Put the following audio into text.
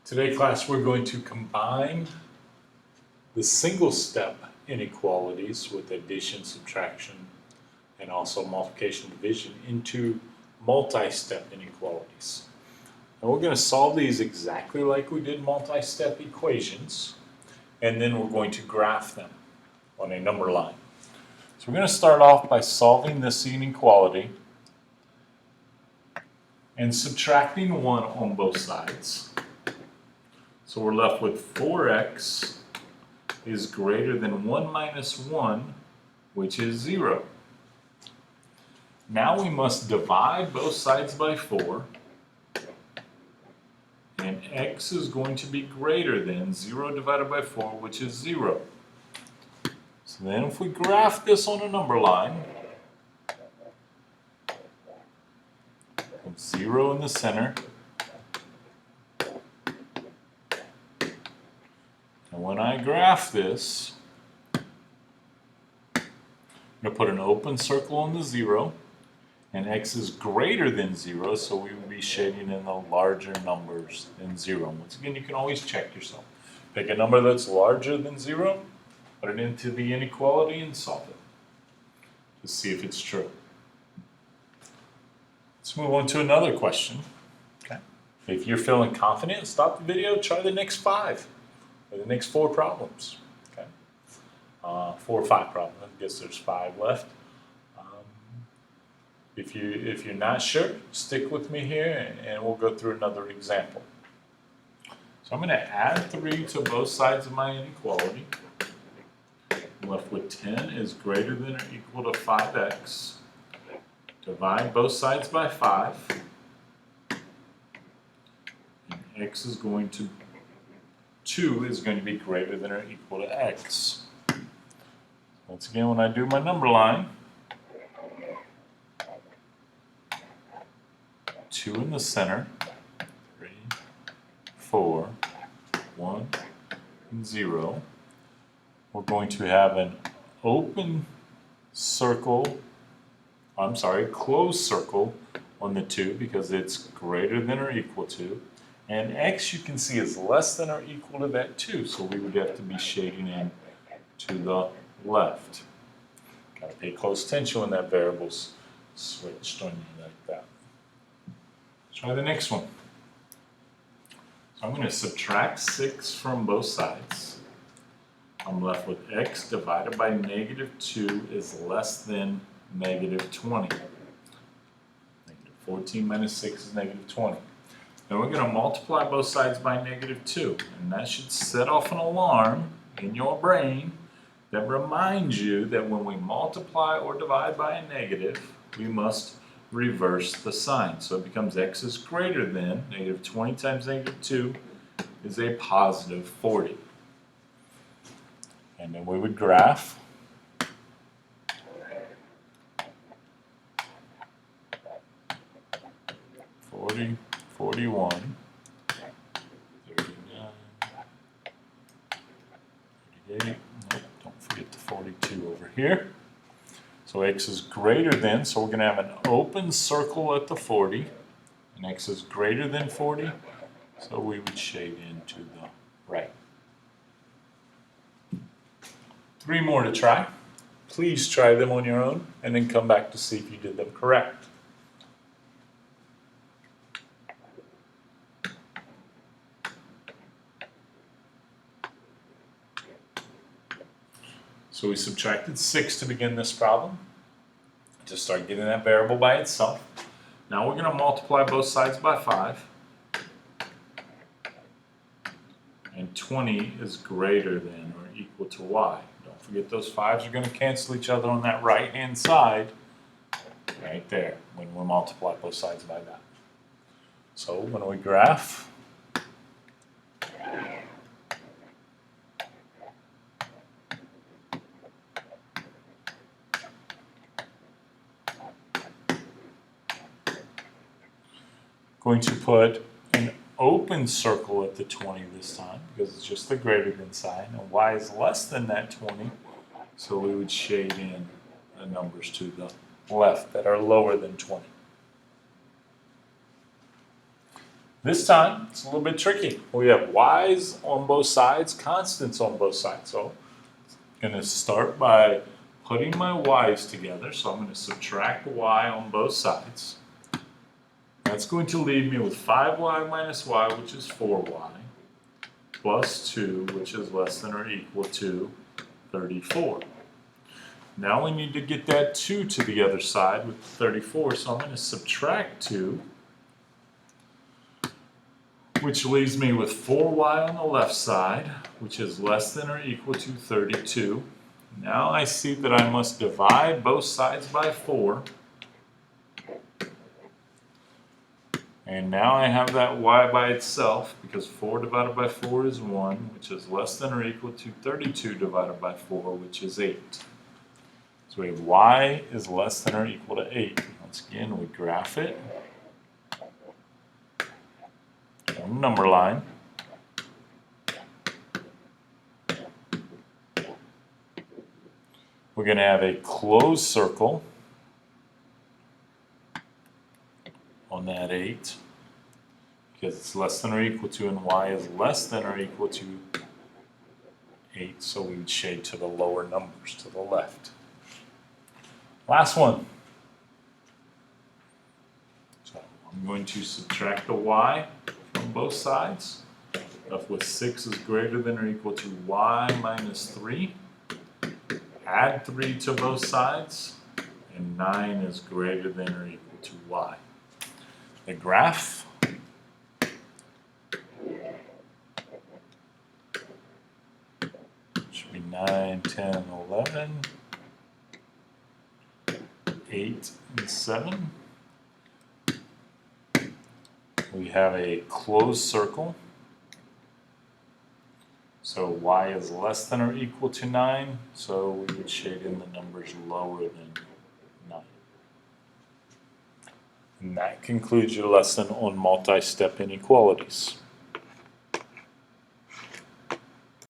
Today, class, we're going to combine the single-step inequalities with addition, subtraction, and also multiplication, division into multi-step inequalities. And we're going to solve these exactly like we did multi-step equations, and then we're going to graph them on a number line. So we're going to start off by solving this inequality and subtracting 1 on both sides. So we're left with 4x is greater than 1 minus 1, which is 0. Now we must divide both sides by 4, and x is going to be greater than 0 divided by 4, which is 0. So then if we graph this on a number line, with 0 in the center, and when I graph this, I'm going to put an open circle on the 0, and x is greater than 0, so we will be shading in the larger numbers than 0. Once again, you can always check yourself. Pick a number that's larger than 0, put it into the inequality, and solve it to see if it's true. Let's move on to another question. Okay. If you're feeling confident, stop the video, try the next 5 or the next 4 problems. Okay. 4 or 5 problems. I guess there's 5 left. If you're not sure, stick with me here and we'll go through another example. So I'm going to add 3 to both sides of my inequality. I'm left with 10 is greater than or equal to 5x. Divide both sides by 5. And x is going to, 2 is going to be greater than or equal to x. Once again, when I do my number line, 2 in the center, 3, 4, 1, and 0. We're going to have an open circle, closed circle on the 2 because it's greater than or equal to. And x, you can see, is less than or equal to that 2, so we would have to be shading in to the left. Got to pay close attention when that variable's switched on you like that. Try the next one. So I'm going to subtract 6 from both sides. I'm left with x divided by negative 2 is less than negative 20. Negative 14 minus 6 is negative 20. Then we're going to multiply both sides by negative 2. And that should set off an alarm in your brain that reminds you that when we multiply or divide by a negative, we must reverse the sign. So it becomes x is greater than negative 20 times negative 2 is a positive 40. And then we would graph. (40, 41, 39, 38). Nope, don't forget the 42 over here. So x is greater than, so we're going to have an open circle at the 40, and x is greater than 40, so we would shade into the right. 3 more to try. Please try them on your own, and then come back to see if you did them correct. So we subtracted 6 to begin this problem, to start getting that variable by itself. Now we're going to multiply both sides by 5. And 20 is greater than or equal to y. Don't forget those 5s are going to cancel each other on that right-hand side, right there, when we multiply both sides by that. So when we graph, going to put an open circle at the 20 this time because it's just the greater than sign, and y is less than that 20, so we would shade in the numbers to the left that are lower than 20. This time, it's a little bit tricky. We have y's on both sides, constants on both sides. So I'm going to start by putting my y's together. So I'm going to subtract y on both sides. That's going to leave me with 5y minus y, which is 4y, plus 2, which is less than or equal to 34. Now we need to get that 2 to the other side with 34, so I'm going to subtract 2, which leaves me with 4y on the left side, which is less than or equal to 32. Now I see that I must divide both sides by 4. And now I have that y by itself, because 4 divided by 4 is 1, which is less than or equal to 32 divided by 4, which is 8. So we have y is less than or equal to 8. Once again, we graph it on the number line. We're going to have a closed circle on that 8, because it's less than or equal to, and y is less than or equal to 8, so we would shade to the lower numbers to the left. Last one. So I'm going to subtract the y from both sides. Left with 6 is greater than or equal to y minus 3. Add 3 to both sides, and 9 is greater than or equal to y. The graph should be 9, 10, 11, 8, and 7. We have a closed circle. So y is less than or equal to 9, so we would shade in the numbers lower than 9. And that concludes your lesson on multi-step inequalities.